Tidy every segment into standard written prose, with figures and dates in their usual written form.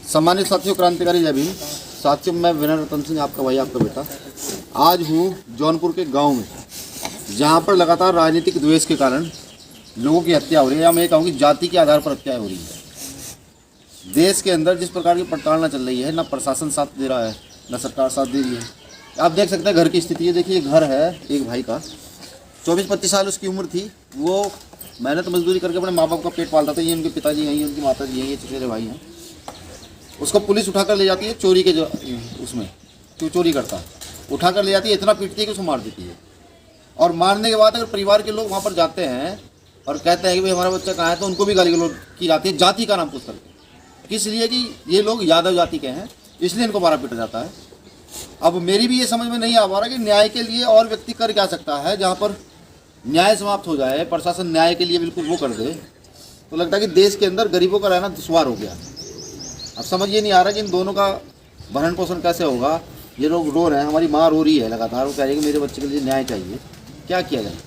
सम्मानित साथियों, क्रांतिकारी जय भीम। साथियों, मैं विनय रतन सिंह, आपका भाई, आपका बेटा। आज हूँ जौनपुर के गांव में, जहां पर लगातार राजनीतिक द्वेष के कारण लोगों की हत्या हो रही है, या मैं कहूँ कि जाति के आधार पर हत्याएं हो रही है। देश के अंदर जिस प्रकार की प्रताड़ना चल रही है, ना प्रशासन साथ दे रहा है, ना सरकार साथ दे रही है। आप देख सकते हैं घर की स्थिति है। देखिए, घर है एक भाई का, 24-25 साल उसकी उम्र थी। वो मेहनत मजदूरी करके अपने माँ बाप का पेट पालता था। ये उनके पिताजी हैं, ये उनकी माता जी हैं, ये चचेरे भाई हैं। उसको पुलिस उठाकर ले जाती है चोरी के उसमें, क्यों चोरी करता है, उठाकर ले जाती है, इतना पीटती है कि उसको मार देती है। और मारने के बाद अगर परिवार के लोग वहाँ पर जाते हैं और कहते हैं कि भाई हमारा बच्चा कहाँ है, तो उनको भी गाली गलौज की जाती है जाति का नाम पूछ करके। किस लिए? कि ये लोग यादव जाति के हैं, इसलिए इनको मारा पीटा जाता है। अब मेरी भी ये समझ में नहीं आ पा रहा कि न्याय के लिए और व्यक्ति कर क्या सकता है। जहाँ पर न्याय समाप्त हो जाए, प्रशासन न्याय के लिए बिल्कुल वो कर दे, तो लगता है कि देश के अंदर गरीबों का रहना दुश्वार हो गया। अब समझ ये नहीं आ रहा कि इन दोनों का भरण पोषण कैसे होगा। ये लोग रो रहे हैं, हमारी माँ रो रही है लगातार, वो कह रही है कि मेरे बच्चे के लिए न्याय चाहिए। क्या किया जाए?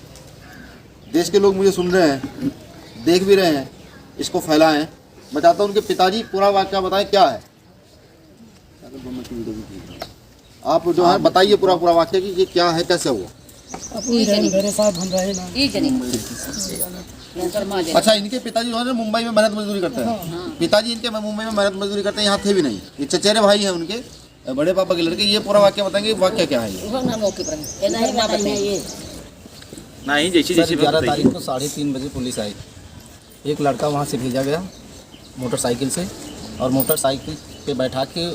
देश के लोग मुझे सुन रहे हैं, देख भी रहे हैं, इसको फैलाएं। मैं चाहता हूँ उनके पिताजी पूरा वाक़या बताएं क्या है। आप जो है बताइए पूरा वाक़या कि ये क्या है, कैसे हुआ। मेरे साथ हम रहे ना। अच्छा, इनके पिताजी जो है मुंबई में मेहनत मजदूरी करते हैं। पिताजी इनके मुंबई में मेहनत मजदूरी करते हैं, यहाँ थे भी नहीं। ये चचेरे भाई हैं उनके, बड़े पापा के लड़के। ये पूरा वाक़या बताएंगे, वाक़या क्या है नहीं। जैसी 11 तारीख को 3:30 बजे पुलिस आई। एक लड़का वहाँ से भेजा गया मोटरसाइकिल से, और मोटरसाइकिल पे बैठा के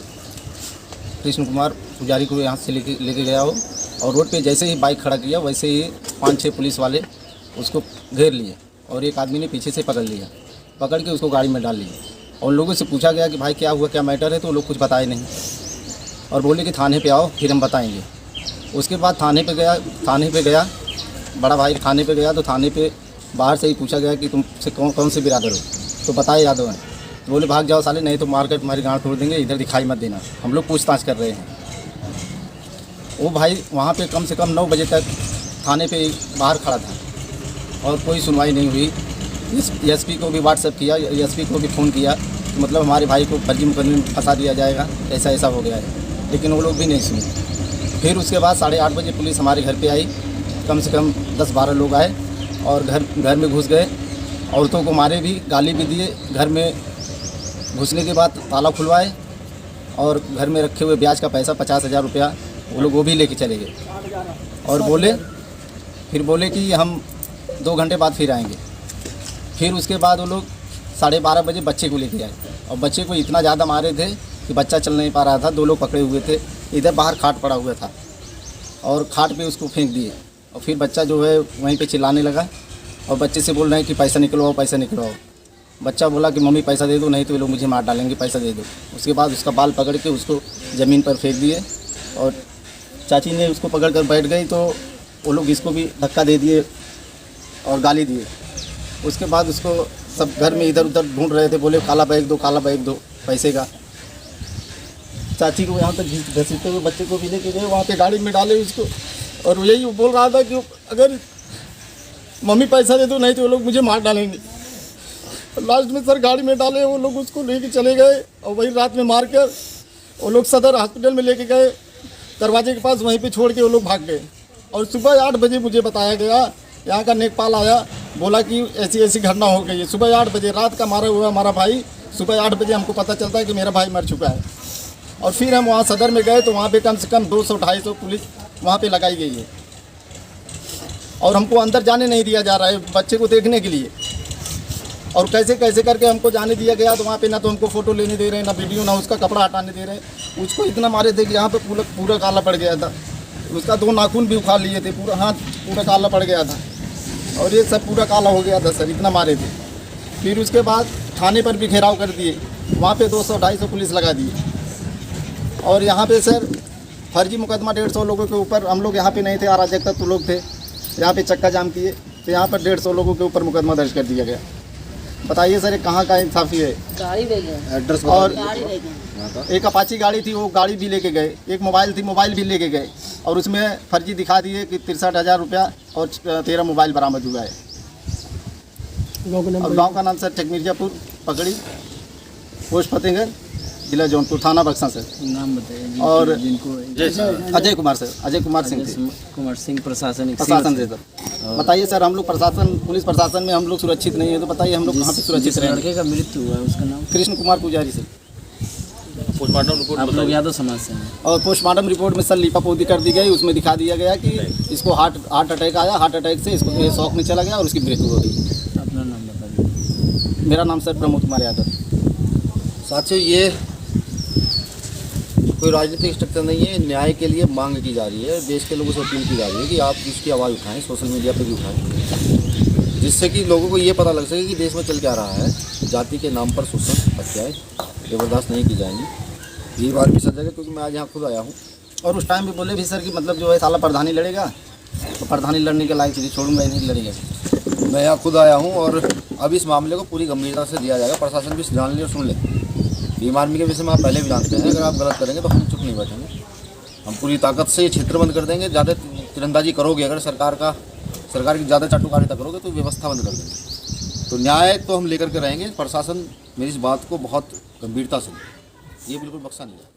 कृष्ण कुमार पुजारी को यहाँ से लेके गया वो। और रोड पे जैसे ही बाइक खड़ा किया, वैसे ही 5-6 पुलिस वाले उसको घेर लिए, और एक आदमी ने पीछे से पकड़ लिया। पकड़ के उसको गाड़ी में डाल लिया। और लोगों से पूछा गया कि भाई क्या हुआ, क्या मैटर है, तो वो लोग कुछ बताए नहीं, और बोले कि थाने पे आओ फिर हम बताएंगे। उसके बाद थाने पे गया बड़ा भाई। थाने पे गया तो थाने पे बाहर से ही पूछा गया कि तुमसे कौन से बिरादर हो, तो बताए यादव हैं। तो बोले भाग जाओ साले, नहीं तो मार कर तुम्हारी गाँड तोड़ देंगे, इधर दिखाई मत देना, हम लोग पूछताछ कर रहे हैं। वो भाई वहाँ पे कम से कम 9 बजे तक थाने पे बाहर खड़ा था, और कोई सुनवाई नहीं हुई। एसपी को भी व्हाट्सएप किया, एसपी को भी फ़ोन किया, तो मतलब हमारे भाई को फर्जी मुकदमे में फंसा दिया जाएगा, ऐसा हो गया है, लेकिन वो लोग भी नहीं सुने। फिर उसके बाद 8:30 बजे पुलिस हमारे घर पे आई। कम से कम 10-12 लोग आए और घर में घुस गए। औरतों को मारे भी, गाली भी दिए। घर में घुसने के बाद ताला खुलवाए, और घर में रखे हुए ब्याज का पैसा 50,000 रुपया वो लोग वो भी लेके चले गए। और बोले कि हम 2 घंटे बाद फिर आएंगे। फिर उसके बाद वो लोग 12:30 बजे बच्चे को लेके आए, और बच्चे को इतना ज़्यादा मारे थे कि बच्चा चल नहीं पा रहा था। 2 लोग पकड़े हुए थे, इधर बाहर खाट पड़ा हुआ था, और खाट पे उसको फेंक दिए। और फिर बच्चा जो है वहीं पे चिल्लाने लगा, और बच्चे से बोल रहे हैं कि पैसा निकलवाओ, पैसा निकलवाओ। बच्चा बोला कि मम्मी पैसा दे दो, नहीं तो ये लोग मुझे मार डालेंगे, पैसा दे दो। उसके बाद उसका बाल पकड़ के उसको ज़मीन पर फेंक दिए, और चाची ने उसको पकड़ कर बैठ गई, तो वो लोग इसको भी धक्का दे दिए और गाली दिए। उसके बाद उसको सब घर में इधर उधर ढूंढ रहे थे, बोले काला बैग दो पैसे का। चाची को यहाँ तक घसीटते हुए बच्चे को भी लेके गए, वहाँ पे गाड़ी में डाले उसको, और यही बोल रहा था कि अगर मम्मी पैसा दे दो, नहीं तो वो लोग मुझे मार डालेंगे। लास्ट में सर गाड़ी में डाले, वो लोग उसको लेके चले गए, और वही रात में मार कर वो लोग सदर हॉस्पिटल में लेके गए। दरवाजे के पास वहीं पे छोड़ के वो लोग भाग गए। और सुबह 8 बजे मुझे बताया गया, यहाँ का नेकपाल आया, बोला कि ऐसी घटना हो गई है। सुबह 8 बजे रात का मारा हुआ हमारा भाई, सुबह 8 बजे हमको पता चलता है कि मेरा भाई मर चुका है। और फिर हम वहाँ सदर में गए, तो वहाँ पे कम से कम 200-250 पुलिस वहाँ पे लगाई गई है, और हमको अंदर जाने नहीं दिया जा रहा है बच्चे को देखने के लिए। और कैसे करके हमको जाने दिया गया, तो वहाँ पे ना तो हमको फ़ोटो लेने दे रहे हैं, ना वीडियो, ना उसका कपड़ा हटाने दे रहे हैं। उसको इतना मारे थे कि यहाँ पे पूरा काला पड़ गया था। उसका 2 नाखून भी उखाड़ लिए थे, पूरा हाथ पूरा काला पड़ गया था, और ये सब पूरा काला हो गया था सर, इतना मारे थे। फिर उसके बाद थाने पर भी घेराव कर दिए, वहाँ पे 200-250 पुलिस लगा दिए। और यहाँ पे सर फर्जी मुकदमा 150 लोगों के ऊपर, हम लोग यहाँ पे नहीं थे, अराजक तत्व लोग थे, यहाँ पे चक्का जाम किए, तो यहाँ पर 150 लोगों के ऊपर मुकदमा दर्ज कर दिया गया। बताइए सर, ये कहाँ का इंसाफी है? गाड़ी ले गए, एड्रेस और एक अपाची गाड़ी थी, वो गाड़ी भी लेके गए। एक मोबाइल थी, मोबाइल भी लेके गए, और उसमें फर्जी दिखा दिए कि 63,000 रुपया और 13 मोबाइल बरामद हुआ है। और गाँव का नाम सर टेक मिर्जापुर, पकड़ी, पोस्ट फतेहगढ़, जिला जौनपुर, थाना बक्सा से। नाम बताइए और जिनको अजय कुमार सर, अजय कुमार सिंह थे। कुमार सिंह प्रशासनिक प्रशासन से सर। बताइए सर, हम लोग प्रशासन, पुलिस प्रशासन में हम लोग सुरक्षित नहीं है, तो बताइए हम लोग कहाँ पे सुरक्षित रहेंगे? लड़के का मृत्यु हुआ है उसका नाम कृष्ण कुमार पुजारी से। पोस्टमार्टम रिपोर्ट आप लोग यादव समाज से हैं। और पोस्टमार्टम रिपोर्ट में सर लीपापोती कर दी गई, उसमें दिखा दिया गया कि इसको हार्ट अटैक आया, हार्ट अटैक से इसको ये शौक में चला गया और उसकी मृत्यु हो गई। अपना नाम बता दीजिए। मेरा नाम सर प्रमोद कुमार यादव। साथियों, ये कोई राजनीतिक स्ट्रक्चर नहीं है, न्याय के लिए मांग की जा रही है। देश के लोगों से अपील की जा रही है कि आप इसकी आवाज़ उठाएं, सोशल मीडिया पे भी उठाएं, जिससे कि लोगों को ये पता लग सके कि देश में चल क्या रहा है। जाति के नाम पर शोषण, हत्याएं बर्दाश्त नहीं की जाएंगी। ये बात भी सच है, क्योंकि मैं आज यहाँ खुद आया हूँ। और उस टाइम भी बोले भी सर कि मतलब जो है साला प्रधानी लड़ेगा, तो प्रधानी लड़ने के लायक चीज़ छोड़ूंगा ही नहीं, लड़ेगा। मैं यहाँ खुद आया हूँ और अब इस मामले को पूरी गंभीरता से दिया जाएगा। प्रशासन भी जान ले और सुन ले। भीम आर्मी के विषय में आप पहले भी जानते हैं, अगर आप गलत करेंगे तो हम चुप नहीं बैठेंगे। हम पूरी ताकत से ये क्षेत्र बंद कर देंगे। ज़्यादा तीरंदाजी करोगे, अगर सरकार की ज़्यादा चाटुकारिता करोगे तो व्यवस्था बंद कर देंगे। तो न्याय तो हम लेकर के रहेंगे। प्रशासन मेरी इस बात को बहुत गंभीरता से, ये बिल्कुल बख्शा नहीं है।